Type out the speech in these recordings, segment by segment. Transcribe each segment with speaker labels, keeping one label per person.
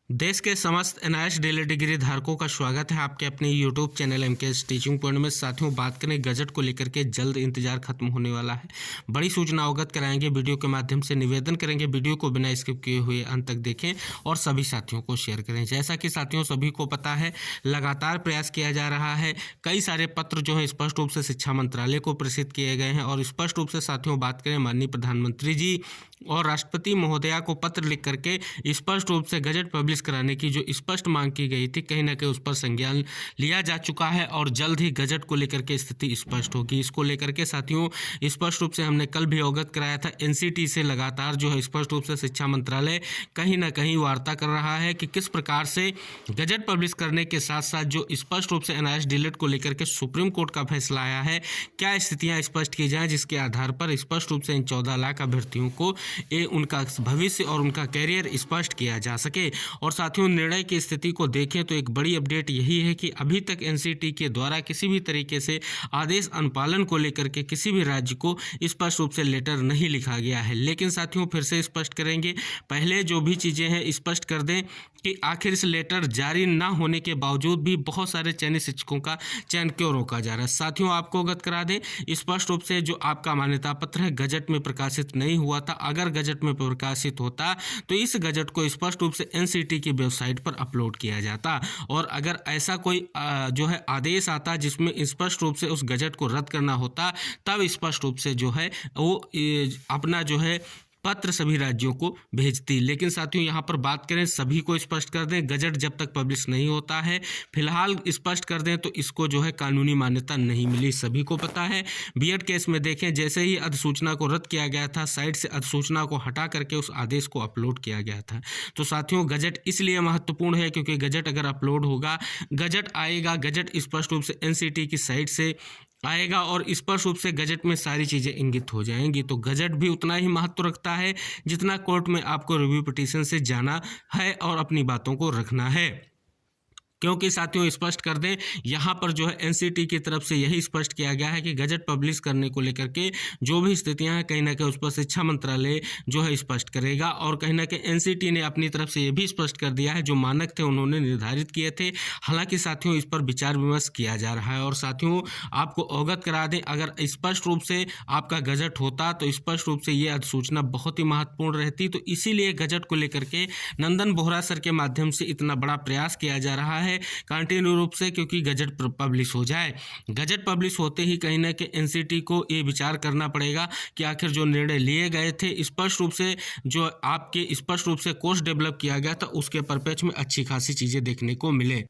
Speaker 1: देश के समस्त एनआईएस डिलीट डिग्री धारकों का स्वागत है आपके अपने YouTube channel MKS teaching point में। साथियों, बात करें गजट को लेकर के, जल्द इंतजार खत्म होने वाला है। बड़ी सूचना अवगत कराएंगे वीडियो के माध्यम से। निवेदन करेंगे वीडियो को बिना स्किप किए हुए अंत तक देखें और सभी साथियों को शेयर करें। जैसा कि साथियों सभी को पता है, लगातार प्रयास किया जा रहा है। कई सारे पत्र जो है स्पष्ट रूप से शिक्षा मंत्रालय को प्रेषित किए गए हैं और स्पष्ट रूप से साथियों बात करें माननीय प्रधानमंत्री जी और राष्ट्रपति महोदया को पत्र लिख करके स्पष्ट रूप से गजट पब्लिश कराने की जो स्पष्ट मांग की गई थी, कहीं ना कहीं उस पर संज्ञान लिया जा चुका है और जल्द ही गजट को लेकर के स्थिति स्पष्ट होगी। इसको लेकर के साथियों स्पष्ट रूप से हमने कल भी अवगत कराया था, एनसीटी से लगातार जो है स्पष्ट रूप से शिक्षा मंत्रालय कहीं ना कहीं वार्ता कर रहा है कि किस प्रकार से गजट पब्लिश करने के साथ साथ जो स्पष्ट रूप से एनआईएस डिलीट को लेकर के सुप्रीम कोर्ट का फैसला आया है, क्या स्थितियां स्पष्ट की जाएं जिसके आधार पर स्पष्ट रूप से इन 14 लाख अभ्यर्थियों को उनका भविष्य और उनका कैरियर स्पष्ट किया जा सके। और साथियों, निर्णय की स्थिति को देखें तो एक बड़ी अपडेट यही है कि अभी तक एनसीटी के द्वारा किसी भी तरीके से आदेश अनुपालन को लेकर के किसी भी राज्य को स्पष्ट रूप से लेटर नहीं लिखा गया है। लेकिन साथियों फिर से स्पष्ट करेंगे, पहले जो भी चीज़ें हैं स्पष्ट कर दें कि आखिर इस लेटर जारी ना होने के बावजूद भी बहुत सारे चयनित शिक्षकों का चयन क्यों रोका जा रहा है। साथियों आपको अवगत करा दें, स्पष्ट रूप से जो आपका मान्यता पत्र है गजट में प्रकाशित नहीं हुआ था। अगर गजट में प्रकाशित होता तो इस गजट को स्पष्ट रूप से एनसीटी की वेबसाइट पर अपलोड किया जाता और अगर ऐसा कोई जो है आदेश आता जिसमें स्पष्ट रूप से उस गजट को रद्द करना होता, तब स्पष्ट रूप से जो है वो अपना जो है पत्र सभी राज्यों को भेजती। लेकिन साथियों यहाँ पर बात करें, सभी को स्पष्ट कर दें, गजट जब तक पब्लिश नहीं होता है फिलहाल स्पष्ट कर दें तो इसको जो है कानूनी मान्यता नहीं मिली, सभी को पता है। बीएड केस में देखें, जैसे ही अधिसूचना को रद्द किया गया था, साइट से अधिसूचना को हटा करके उस आदेश को अपलोड किया गया था। तो साथियों गजट इसलिए महत्वपूर्ण है क्योंकि गजट अगर अपलोड होगा, गजट आएगा, गजट स्पष्ट रूप से एनसीटी की साइट से आएगा और स्पष्ट रूप से गजट में सारी चीज़ें इंगित हो जाएंगी। तो गजट भी उतना ही महत्व रखता है जितना कोर्ट में आपको रिव्यू पिटीशन से जाना है और अपनी बातों को रखना है। क्योंकि साथियों स्पष्ट कर दें, यहाँ पर जो है एनसीटी की तरफ से यही स्पष्ट किया गया है कि गजट पब्लिश करने को लेकर के जो भी स्थितियां हैं कहीं ना कहीं उस पर शिक्षा मंत्रालय जो है स्पष्ट करेगा और कहीं ना कहीं एनसीटी ने अपनी तरफ से ये भी स्पष्ट कर दिया है जो मानक थे उन्होंने निर्धारित किए थे। हालांकि साथियों इस पर विचार विमर्श किया जा रहा है और साथियों आपको अवगत करा दें, अगर स्पष्ट रूप से आपका गजट होता तो स्पष्ट रूप से ये अधिसूचना बहुत ही महत्वपूर्ण रहती। तो इसीलिए गजट को लेकर के नंदन बोहरा सर के माध्यम से इतना बड़ा प्रयास किया जा रहा है कंटिन्यू रूप से, क्योंकि गजट पब्लिश हो जाए। गजट पब्लिश होते ही कहीं ना कहीं एनसीटी को ये विचार करना पड़ेगा कि आखिर जो निर्णय लिए गए थे स्पष्ट रूप से जो आपके स्पष्ट रूप से कोर्स डेवलप किया गया था उसके परिप्रेक्ष्य में अच्छी खासी चीज़ें देखने को मिले।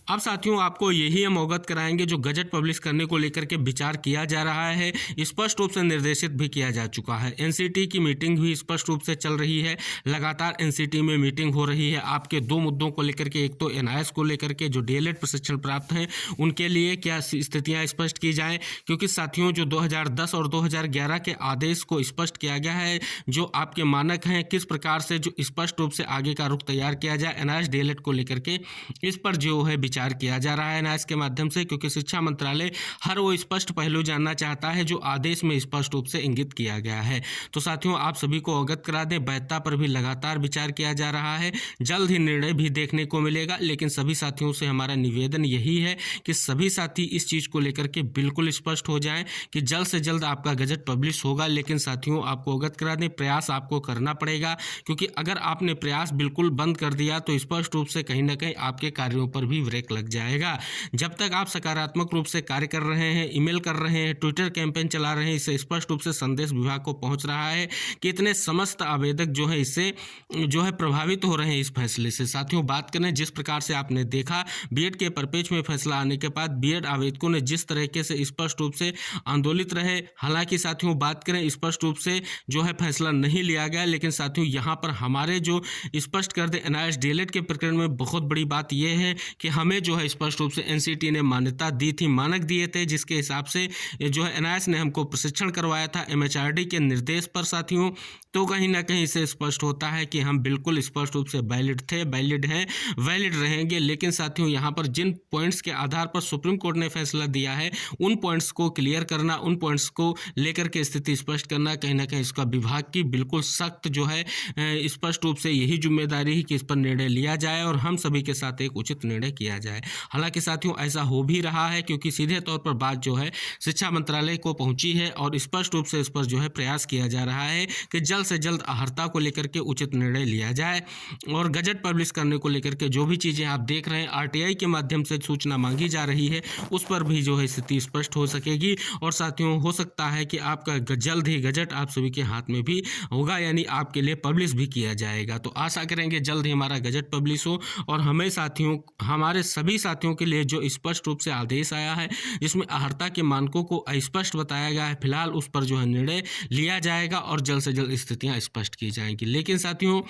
Speaker 1: अब साथियों आपको यही हम अवगत कराएंगे, जो गजट पब्लिश करने को लेकर के विचार किया जा रहा है स्पष्ट रूप से निर्देशित भी किया जा चुका है। एनसीटी की मीटिंग भी स्पष्ट रूप से चल रही है, लगातार एनसीटी में मीटिंग हो रही है आपके दो मुद्दों को लेकर के। एक तो एनआईएस को लेकर के जो डीएलएड प्रशिक्षण प्राप्त हैं उनके लिए क्या स्थितियाँ स्पष्ट की जाएँ, क्योंकि साथियों जो 2010 और 2011 के आदेश को स्पष्ट किया गया है, जो आपके मानक हैं किस प्रकार से जो स्पष्ट रूप से आगे का रुख तैयार किया जाए एनआईएस डीएलएड को लेकर के, इस पर जो है विचार किया जा रहा है एनआईएस के माध्यम से, क्योंकि शिक्षा मंत्रालय हर वो स्पष्ट पहलू जानना चाहता है जो आदेश में स्पष्ट रूप से इंगित किया गया है। तो साथियों आप सभी को अवगत करा दें, वैधता पर भी लगातार विचार किया जा रहा है, जल्द ही निर्णय भी देखने को मिलेगा। लेकिन सभी साथियों से हमारा निवेदन यही है कि सभी साथी इस चीज को लेकर के बिल्कुल स्पष्ट हो जाएं कि जल्द से जल्द आपका गजट पब्लिश होगा। लेकिन साथियों आपको अवगत करा दें, प्रयास आपको करना पड़ेगा, क्योंकि अगर आपने प्रयास बिल्कुल बंद कर दिया तो स्पष्ट रूप से कहीं ना कहीं आपके कार्यों पर भी ब्रेक लग जाएगा। जब तक आप सकारात्मक रूप से कार्य कर रहे हैं, ईमेल कर रहे हैं, ट्विटर कैंपेन चला रहे हैं, इससे स्पष्ट रूप से संदेश विभाग को पहुंच रहा है कि इतने समस्त आवेदक जो है इससे जो है प्रभावित हो रहे हैं इस फैसले से। साथियों बात करें, जिस प्रकार से आपने देखा बीएड के परिप्रेक्ष्य में फैसला आने के बाद बीएड आवेदकों ने जिस तरीके से स्पष्ट रूप से आंदोलित रहे, हालांकि साथियों बात करें स्पष्ट रूप से जो है फैसला नहीं लिया गया। लेकिन साथियों यहाँ पर हमारे जो स्पष्ट कर दे एनआईएस डीएलएड के प्रकरण में बहुत बड़ी बात यह है कि हमें जो है स्पष्ट रूप से एनसीटी ने मान्यता दी थी, मानक दिए थे, जिसके हिसाब से जो है एनआईएस ने हमको प्रशिक्षण करवाया था एमएचआरडी के निर्देश पर साथियों, तो कहीं ना कहीं से स्पष्ट होता है कि हम बिल्कुल स्पष्ट रूप से वैलिड थे, वैलिड हैं, वैलिड रहेंगे। लेकिन साथियों यहाँ पर जिन पॉइंट्स के आधार पर सुप्रीम कोर्ट ने फैसला दिया है उन पॉइंट्स को क्लियर करना, उन पॉइंट्स को लेकर के स्थिति स्पष्ट करना कहीं ना कहीं इसका विभाग की बिल्कुल सख्त जो है स्पष्ट रूप से यही जिम्मेदारी है कि इस पर निर्णय लिया जाए और हम सभी के साथ एक उचित निर्णय किया जाए। हालांकि साथियों ऐसा हो भी रहा है क्योंकि सीधे तौर पर बात जो है शिक्षा मंत्रालय को पहुंची है और स्पष्ट रूप से इस पर जो है प्रयास किया जा रहा है कि जल्द से जल्द अहर्ता को लेकर के उचित निर्णय लिया जाए और गजट पब्लिश करने को लेकर के जो भी चीज़ें आप देख रहे हैं आरटीआई के माध्यम से सूचना मांगी जा रही है उस पर भी जो है स्थिति स्पष्ट हो सकेगी। और साथियों हो सकता है कि आपका जल्द ही गजट आप सभी के हाथ में भी होगा, यानी आपके लिए पब्लिश भी किया जाएगा। तो आशा करेंगे जल्द ही हमारा गजट पब्लिश हो और हमें साथियों, हमारे सभी साथियों के लिए जो स्पष्ट रूप से आदेश आया है जिसमें अहर्ता के मानकों को स्पष्ट बताया गया है, फिलहाल उस पर जो है निर्णय लिया जाएगा और जल्द से जल्द स्थितियां स्पष्ट की जाएंगी। लेकिन साथियों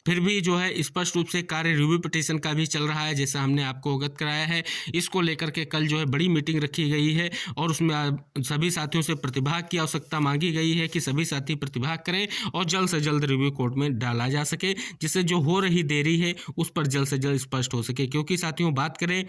Speaker 1: फिर भी जो है स्पष्ट रूप से कार्य रिव्यू पिटीशन का भी चल रहा है, जैसा हमने आपको अवगत कराया है। इसको लेकर के कल जो है बड़ी मीटिंग रखी गई है और उसमें सभी साथियों से प्रतिभाग की आवश्यकता मांगी गई है कि सभी साथी प्रतिभाग करें और जल्द से जल्द रिव्यू कोर्ट में डाला जा सके, जिससे जो हो रही देरी है उस पर जल्द से जल्द स्पष्ट हो सके। क्योंकि साथियों बात करें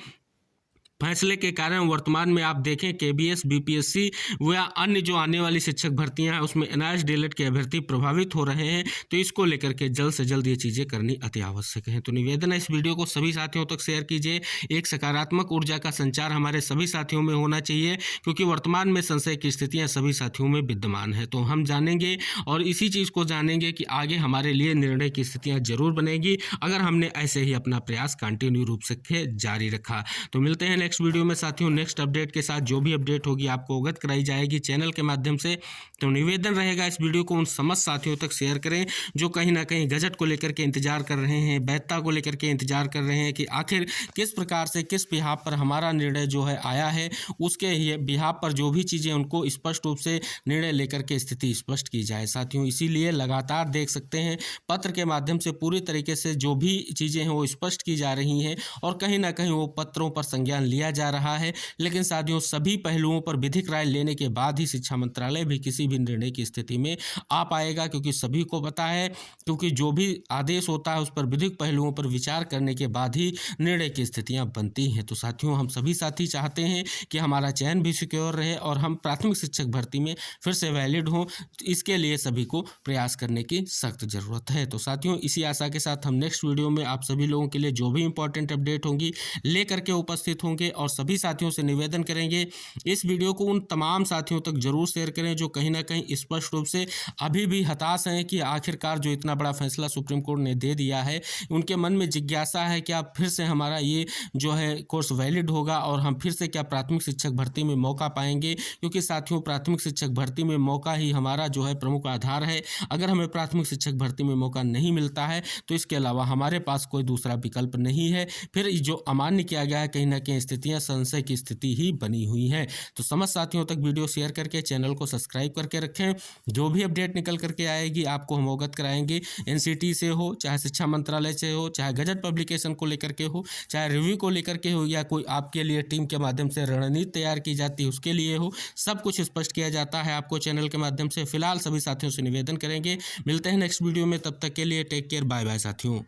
Speaker 1: फैसले के कारण वर्तमान में आप देखें केबीएस, बीपीएससी व अन्य जो आने वाली शिक्षक भर्तियां हैं उसमें एनआईएस डीएलएड के अभ्यर्थी प्रभावित हो रहे हैं। तो इसको लेकर के जल्द से जल्द ये चीज़ें करनी अति आवश्यक है। तो निवेदन है इस वीडियो को सभी साथियों तक शेयर कीजिए। एक सकारात्मक ऊर्जा का संचार हमारे सभी साथियों में होना चाहिए क्योंकि वर्तमान में संशय की स्थितियाँ सभी साथियों में विद्यमान है। तो हम जानेंगे और इसी चीज़ को जानेंगे कि आगे हमारे लिए निर्णय की स्थितियाँ जरूर बनेगी अगर हमने ऐसे ही अपना प्रयास कंटिन्यू रूप से जारी रखा। तो मिलते हैं नेक्स्ट वीडियो में साथियों नेक्स्ट अपडेट के साथ। जो भी अपडेट होगी आपको अवगत कराई जाएगी चैनल के माध्यम से। तो निवेदन रहेगा इस वीडियो को उन समस्त साथियों तक शेयर करें जो कहीं ना कहीं गजट को लेकर के इंतजार कर रहे हैं, वैधता को लेकर के इंतजार कर रहे हैं कि आखिर किस प्रकार से किस बिहाफ पर हमारा निर्णय जो है आया है, उसके बिहाफ पर जो भी चीज़ें उनको स्पष्ट रूप से निर्णय लेकर के स्थिति स्पष्ट की जाए। साथियों इसीलिए लगातार देख सकते हैं पत्र के माध्यम से पूरी तरीके से जो भी चीज़ें हैं वो स्पष्ट की जा रही हैं और कहीं ना कहीं वो पत्रों पर संज्ञान लिया जा रहा है। लेकिन साथियों सभी पहलुओं पर विधिक राय लेने के बाद ही शिक्षा मंत्रालय भी किसी भी निर्णय की स्थिति में आ पाएगा, क्योंकि सभी को पता है क्योंकि जो भी आदेश होता है उस पर विधिक पहलुओं पर विचार करने के बाद ही निर्णय की स्थितियां बनती हैं। तो साथियों हम सभी साथी चाहते हैं कि हमारा चयन भी सिक्योर रहे और हम प्राथमिक शिक्षक भर्ती में फिर से वैलिड हों, इसके लिए सभी को प्रयास करने की सख्त ज़रूरत है। तो साथियों इसी आशा के साथ हम नेक्स्ट वीडियो में आप सभी लोगों के लिए जो भी इंपॉर्टेंट अपडेट होंगी लेकर के उपस्थित होंगे और सभी साथियों से निवेदन करेंगे इस वीडियो को उन तमाम साथियों तक जरूर शेयर करें जो कहीं ना कहीं स्पष्ट रूप से अभी भी हताश हैं कि आखिरकार जो इतना बड़ा फैसला सुप्रीम कोर्ट ने दे दिया है, उनके मन में जिज्ञासा है कि आप फिर से हमारा ये जो है कोर्स वैलिड होगा और हम फिर से क्या प्राथमिक शिक्षक भर्ती में मौका पाएंगे। क्योंकि साथियों प्राथमिक शिक्षक भर्ती में मौका ही हमारा जो है प्रमुख आधार है। अगर हमें प्राथमिक शिक्षक भर्ती में मौका नहीं मिलता है तो इसके अलावा हमारे पास कोई दूसरा विकल्प नहीं है। फिर जो अमान्य किया गया है कहीं ना कहीं स्थितियां संशय की स्थिति ही बनी हुई है। तो समस्त साथियों तक वीडियो शेयर करके चैनल को सब्सक्राइब करके रखें। जो भी अपडेट निकल करके आएगी आपको हम अवगत कराएंगे। एनसीटी से हो, चाहे शिक्षा मंत्रालय से हो, चाहे गजट पब्लिकेशन को लेकर के हो, चाहे रिव्यू को लेकर के हो, या कोई आपके लिए टीम के माध्यम से रणनीति तैयार की जाती है उसके लिए हो, सब कुछ स्पष्ट किया जाता है आपको चैनल के माध्यम से। फिलहाल सभी साथियों से निवेदन करेंगे। मिलते हैं नेक्स्ट वीडियो में, तब तक के लिए टेक केयर, बाय बाय साथियों।